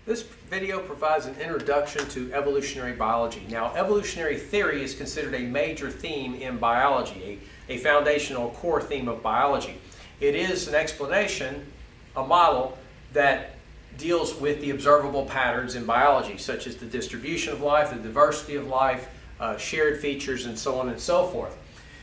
This video provides an introduction to evolutionary biology. Now, evolutionary theory is considered a major theme in biology, a foundational core theme of biology. It is an explanation, a model that deals with the observable patterns in biology, such as the distribution of life, the diversity of life, shared features, and so on and so forth.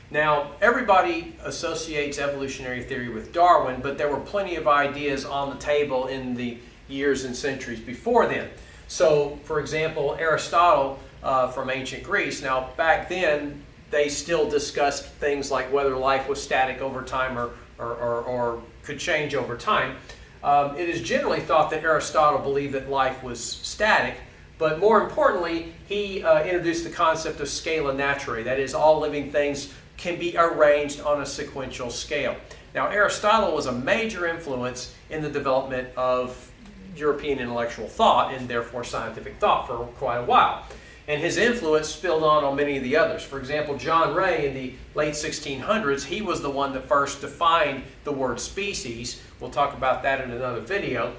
Now, everybody associates evolutionary theory with Darwin, but there were plenty of ideas on the table in the years and centuries before then. So, for example, Aristotle from ancient Greece. Now, back then, they still discussed things like whether life was static over time or could change over time. It is generally thought that Aristotle believed that life was static, but more importantly, he introduced the concept of scala naturae. That is, all living things can be arranged on a sequential scale. Now, Aristotle was a major influence in the development of European intellectual thought and therefore scientific thought for quite a while. And his influence spilled on many of the others. For example, John Ray in the late 1600s, he was the one that first defined the word species. We'll talk about that in another video.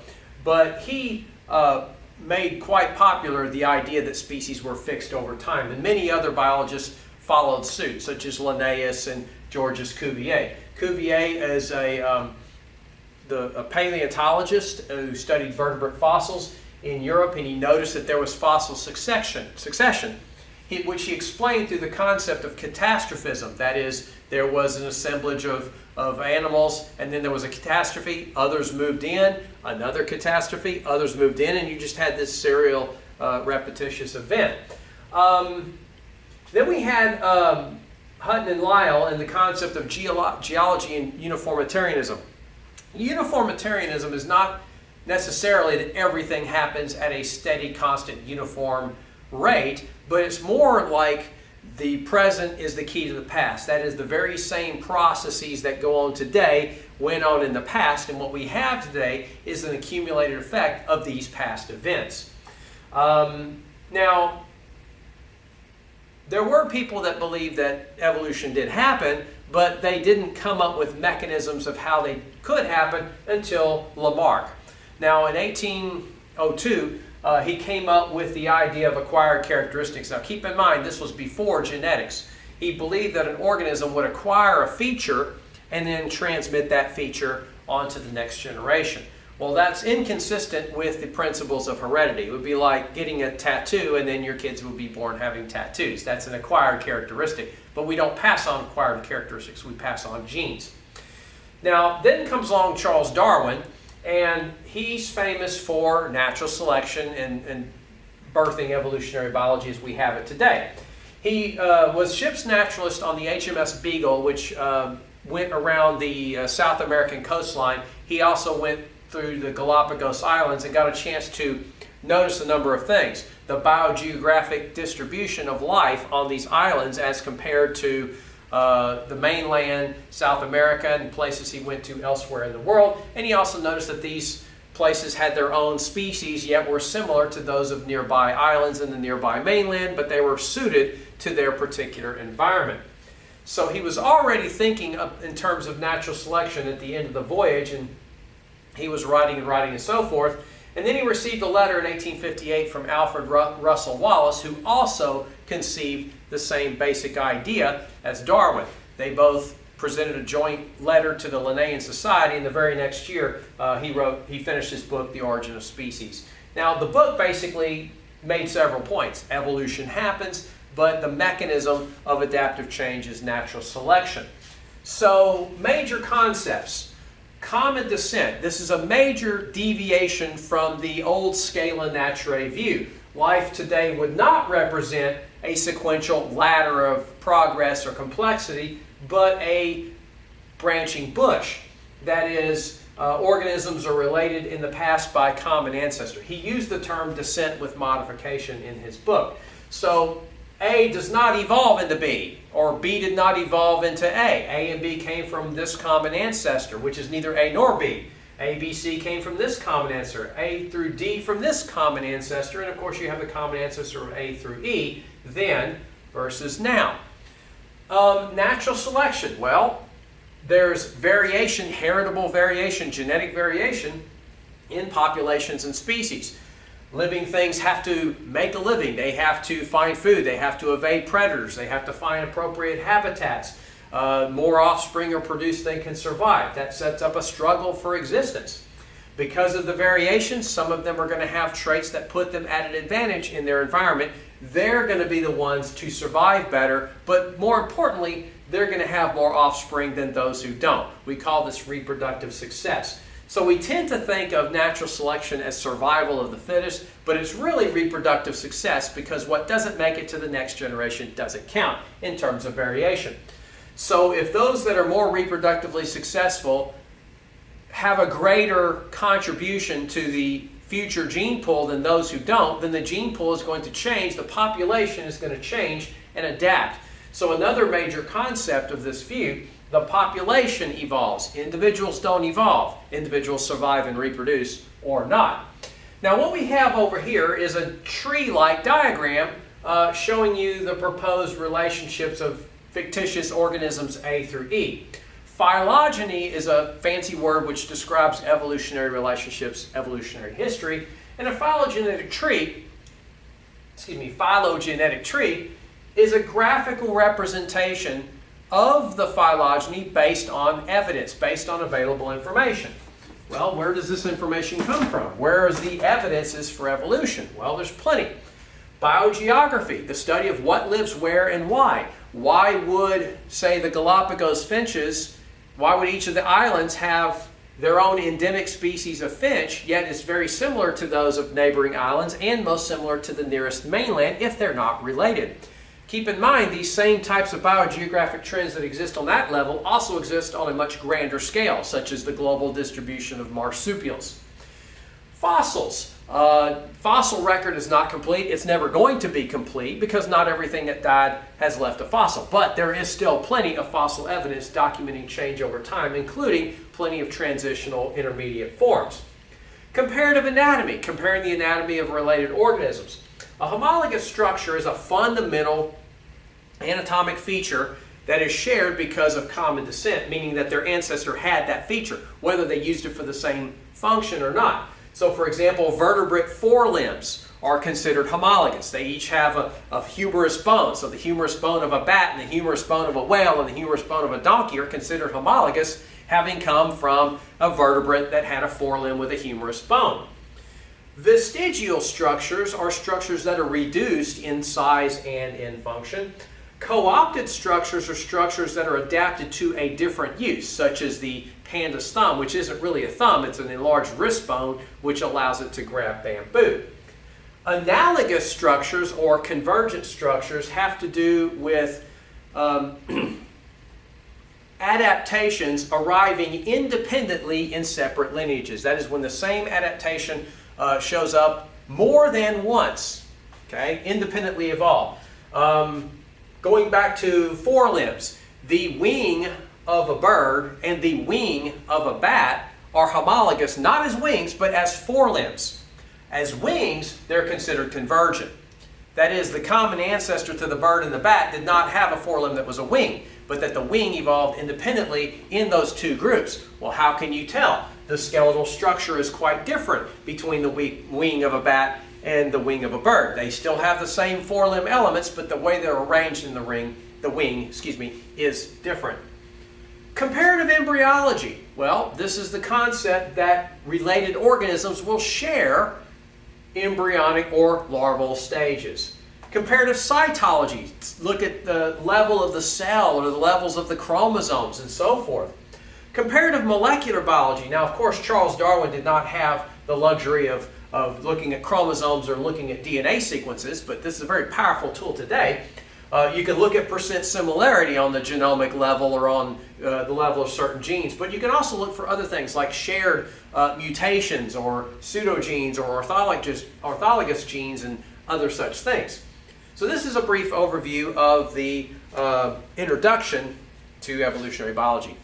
But he made quite popular the idea that species were fixed over time. And many other biologists followed suit, such as Linnaeus and Georges Cuvier. Cuvier is a paleontologist who studied vertebrate fossils in Europe, and he noticed that there was fossil succession, which he explained through the concept of catastrophism. That is, there was an assemblage of animals, and then there was a catastrophe, others moved in, another catastrophe, others moved in, and you just had this serial repetitious event. Then we had Hutton and Lyell and the concept of geology and uniformitarianism. Uniformitarianism is not necessarily that everything happens at a steady, constant, uniform rate, but it's more like the present is the key to the past. That is, the very same processes that go on today went on in the past, and what we have today is an accumulated effect of these past events. Now, there were people that believed that evolution did happen, but they didn't come up with mechanisms of how they could happen until Lamarck. Now, in 1802, he came up with the idea of acquired characteristics. Now, keep in mind, this was before genetics. He believed that an organism would acquire a feature and then transmit that feature onto the next generation. Well, that's inconsistent with the principles of heredity. It would be like getting a tattoo and then your kids would be born having tattoos. That's an acquired characteristic. But we don't pass on acquired characteristics. We pass on genes. Now, then comes along Charles Darwin, and he's famous for natural selection and birthing evolutionary biology as we have it today. He was ship's naturalist on the HMS Beagle, which went around the South American coastline. He also went through the Galapagos Islands and got a chance to notice a number of things. The biogeographic distribution of life on these islands as compared to the mainland, South America, and places he went to elsewhere in the world. And he also noticed that these places had their own species, yet were similar to those of nearby islands in the nearby mainland, but they were suited to their particular environment. So he was already thinking in terms of natural selection at the end of the voyage, and he was writing and so forth. And then he received a letter in 1858 from Alfred Russel Wallace, who also conceived the same basic idea as Darwin. They both presented a joint letter to the Linnaean Society, and the very next year he finished his book, The Origin of Species. Now, the book basically made several points. Evolution happens, but the mechanism of adaptive change is natural selection. So, major concepts. Common descent. This is a major deviation from the old scala naturae view. Life today would not represent a sequential ladder of progress or complexity, but a branching bush. That is, organisms are related in the past by common ancestor. He used the term descent with modification in his book. So A does not evolve into B, or B did not evolve into A. A and B came from this common ancestor, which is neither A nor B. A, B, C came from this common ancestor. A through D from this common ancestor. And of course you have the common ancestor of A through E, then versus now. Natural selection. Well, there's variation, heritable variation, genetic variation in populations and species. Living things have to make a living. They have to find food. They have to evade predators. They have to find appropriate habitats. More offspring are produced than can survive. That sets up a struggle for existence. Because of the variations, some of them are going to have traits that put them at an advantage in their environment. They're going to be the ones to survive better, but more importantly, they're going to have more offspring than those who don't. We call this reproductive success. So we tend to think of natural selection as survival of the fittest, but it's really reproductive success because what doesn't make it to the next generation doesn't count in terms of variation. So if those that are more reproductively successful have a greater contribution to the future gene pool than those who don't, then the gene pool is going to change, the population is going to change and adapt. So another major concept of this view, the population evolves. Individuals don't evolve. Individuals survive and reproduce or not. Now what we have over here is a tree-like diagram showing you the proposed relationships of fictitious organisms A through E. Phylogeny is a fancy word which describes evolutionary relationships, evolutionary history, and a phylogenetic tree is a graphical representation of the phylogeny based on evidence, based on available information. Well, where does this information come from? Where is the evidences for evolution? Well, there's plenty. Biogeography, the study of what lives where and why. Why would, say, the Galapagos finches, why would each of the islands have their own endemic species of finch, yet it's very similar to those of neighboring islands and most similar to the nearest mainland if they're not related? Keep in mind, these same types of biogeographic trends that exist on that level also exist on a much grander scale, such as the global distribution of marsupials. Fossils. Fossil record is not complete. It's never going to be complete because not everything that died has left a fossil. But there is still plenty of fossil evidence documenting change over time, including plenty of transitional intermediate forms. Comparative anatomy, comparing the anatomy of related organisms. A homologous structure is a fundamental anatomic feature that is shared because of common descent, meaning that their ancestor had that feature, whether they used it for the same function or not. So for example, vertebrate forelimbs are considered homologous. They each have a humerus bone. So the humerus bone of a bat and the humerus bone of a whale and the humerus bone of a donkey are considered homologous, having come from a vertebrate that had a forelimb with a humerus bone. Vestigial structures are structures that are reduced in size and in function. Co-opted structures are structures that are adapted to a different use, such as the panda's thumb, which isn't really a thumb, it's an enlarged wrist bone, which allows it to grab bamboo. Analogous structures or convergent structures have to do with adaptations arriving independently in separate lineages. That is when the same adaptation shows up more than once, okay, independently evolved. Going back to forelimbs, the wing of a bird and the wing of a bat are homologous, not as wings, but as forelimbs. As wings, they're considered convergent. That is, the common ancestor to the bird and the bat did not have a forelimb that was a wing, but that the wing evolved independently in those two groups. Well, how can you tell? The skeletal structure is quite different between the wing of a bat and the wing of a bird. They still have the same forelimb elements, but the way they're arranged in the wing is different. Comparative embryology. Well, this is the concept that related organisms will share embryonic or larval stages. Comparative cytology. Look at the level of the cell or the levels of the chromosomes and so forth. Comparative molecular biology. Now, of course, Charles Darwin did not have the luxury of looking at chromosomes or looking at DNA sequences, but this is a very powerful tool today. You can look at percent similarity on the genomic level or on the level of certain genes, but you can also look for other things like shared mutations or pseudogenes or orthologous genes and other such things. So this is a brief overview of the introduction to evolutionary biology.